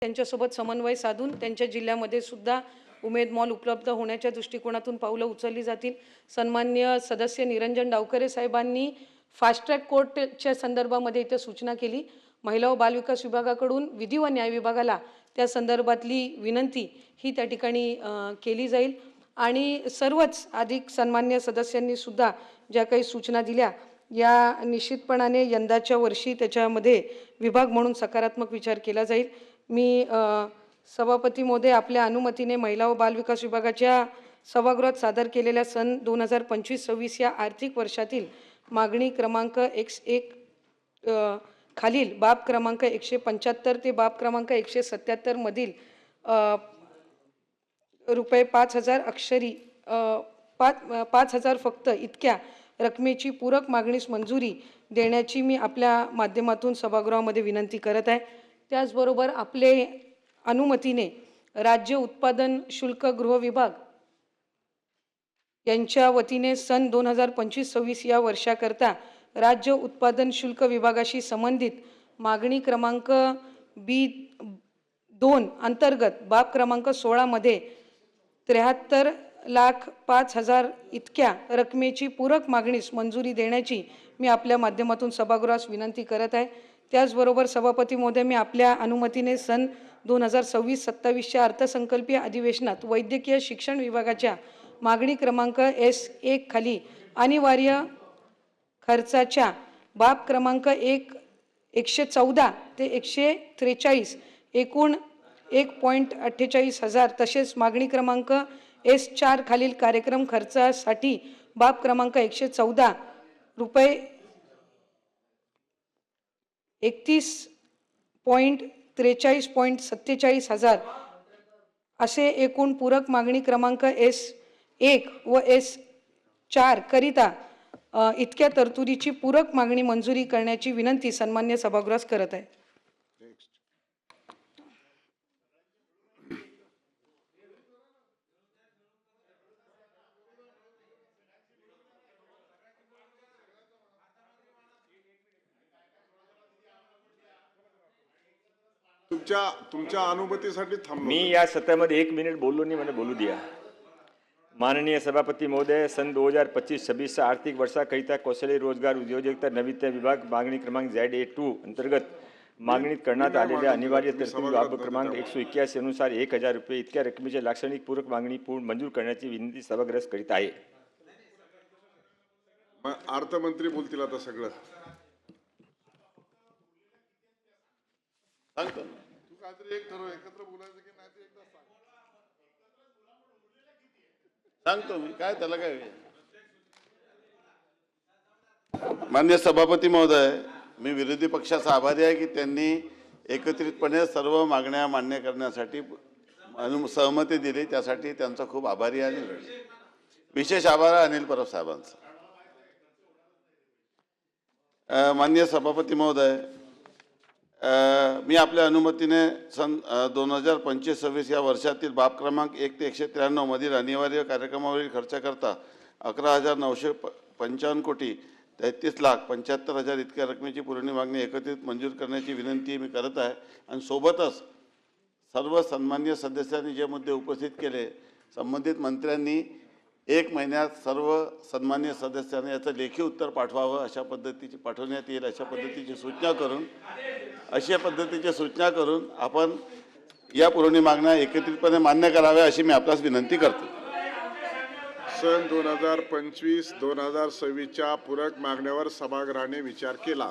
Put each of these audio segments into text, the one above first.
त्यांच्यासोबत समन्वय साधून त्यांच्या जिल्ह्यामध्ये सुद्धा उमेद मॉल उपलब्ध होण्याच्या दृष्टिकोनातून पावलं उचलली जातील। सन्माननीय सदस्य निरंजन डावखरे साहेबांनी फास्ट ट्रॅक कोर्टच्या संदर्भामध्ये इथे सूचना केली। महिला व बालविकास विभागाकडून विधी व न्याय विभागाला त्या संदर्भातली विनंती ही त्या ठिकाणी केली जाईल आणि सर्वच अधिक सन्माननीय सदस्यांनी सुद्धा ज्या काही सूचना दिल्या या निश्चितपणाने यंदाच्या वर्षी त्याच्यामध्ये विभाग म्हणून सकारात्मक विचार केला जाईल। मी सभापती महोदय आपल्या अनुमतीने महिला व बालविकास विभागाच्या सभागृहात सादर केलेल्या सन 2025-26 या आर्थिक वर्षातील मागणी क्रमांक 1 खालील बाब क्रमांक 175 ते बाब क्रमांक 177 मधील रुपये 5,000 अक्षरी 5,000 फक्त इतक्या रकमेची पूरक मागणीस मंजुरी देण्याची मी आपल्या माध्यमातून सभागृहामध्ये विनंती करत आहे। त्याचबरोबर आपले अनुमतीने राज्य उत्पादन शुल्क गृह विभाग यांच्या वतीने सन 2025-26 या वर्षाकरता राज्य उत्पादन शुल्क विभागाशी संबंधित मागणी क्रमांक B2 अंतर्गत बाब क्रमांक 16 मध्ये 73,05,000 इतक्या रकमेची पूरक मागणीस मंजुरी देण्याची मी आपल्या माध्यमातून सभागृहास विनंती करत आहे। त्याचबरोबर सभापती महोदय मी आपल्या अनुमतीने सन 2026-27 च्या अर्थसंकल्पीय अधिवेशनात वैद्यकीय शिक्षण विभागाच्या मागणी क्रमांक S1 खाली अनिवार्य खर्चाच्या बाब क्रमांक 114 ते 143 एकूण 1.48 हजार तसेच मागणी क्रमांक S4 खालील कार्यक्रम खर्चासाठी बाब क्रमांक 114 रुपये 31.43.47 हजार असे एकूण पूरक मागणी क्रमांक S1 व S4 करिता इतक्या तरतुदीची पूरक मागणी मंजुरी करण्याची विनंती सन्मान्य सभागृहास करत आहे। तुमच्या अनुमतीसाठी थांबलो। मी या सत्रामध्ये 1 मिनिट बोललो नाही, मला बोलू दिया। माननीय सभापति महोदय, सन 2025-26 आर्थिक वर्षाकरिता कौशल्य रोजगार उद्योजकता नवीनता विभाग मागणी क्रमांक ZA2 अंतर्गत मागणीत करण्यात आलेल्या अनिवार्य तरतुदी बाब क्रमांक 181 अनुसार 1,000 रुपये इतक्या रकमेची लाक्षणिक पूरक मागणी मंजूर करण्याची विनंती सभागृहास करीत आहे। अर्थमंत्री बोलतील आता सगळं सांगतो। तू काहीतरी एक ठरव, एकत्र बोलायचं की नाही ते एकदा सांगतो मी, काय त्याला काय। माननीय सभापती महोदय, मी विरोधी पक्षाचा आभारी आहे की त्यांनी एकत्रितपणे सर्व मागण्या मान्य करण्यासाठी सहमती दिली, त्यासाठी त्यांचा खूप आभारी आहे। विशेष आभार आहे अनिल परब साहेबांचा। माननीय सभापती महोदय, मी आपल्या अनुमतीने सन 2025-26 या वर्षातील बाब क्रमांक 1 ते 193 मधील अनिवार्य कार्यक्रमावरील खर्चाकरता 11,955 कोटी 33,75,000 इतक्या रकमेची पुरवणी मागणी एकत्रित मंजूर करण्याची विनंती मी करत आहे। आणि सोबतच सर्व सन्माननीय सदस्यांनी जे मुद्दे उपस्थित केले, संबंधित मंत्र्यांनी 1 महिन्यात सर्व सन्माननीय सदस्यांनी याचं लेखी उत्तर पाठवावं, अशा पद्धतीची पाठवण्यात येईल अशा पद्धतीची सूचना करून आपण या पुरवणी मागण्या एकत्रितपणे मान्य कराव्या अशी मी आपल्यास विनंती करतो। सन 2025-2026 च्या पूरक मागण्यावर सभागृहाने विचार केला।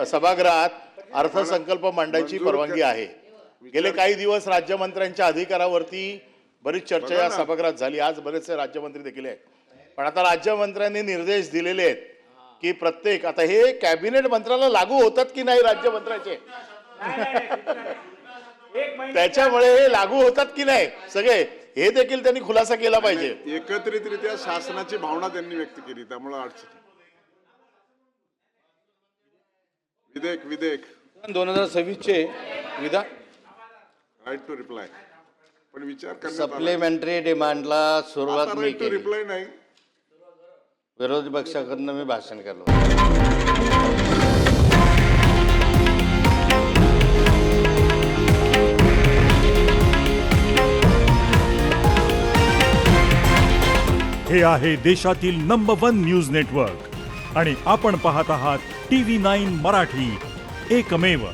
सभागृहात अर्थसंकल्प मांडायची परवानगी आहे। गेले काही दिवस राज्यमंत्र्यांच्या अधिकारावरती बरीच चर्चा या सभागृहात झाली, आज बरेचसे राज्यमंत्री देखील आहेत। पण आता राज्यमंत्र्यांनी निर्देश दिलेले आहेत की प्रत्येक, आता हे कॅबिनेट मंत्र्याला लागू होतात की नाही राज्यमंत्र्याचे, त्याच्यामुळे हे लागू होतात की नाही सगळे हे देखील त्यांनी खुलासा केला पाहिजे। एकत्रितरित्या शासनाची भावना त्यांनी व्यक्त केली, त्यामुळे अडचण। विधेयक 2026 चे विधान राईट टू रिप्लाय पण विचार करण्यात सप्लिमेंटरी डिमांडला सुरुवात रिप्लाय नाही। विरोधी पक्षाकडनं मी भाषण केलं होतं. हे आहे देशातील नंबर 1 न्यूज नेटवर्क आणि आपण पाहत आहात TV9 मराठी, एकमेव.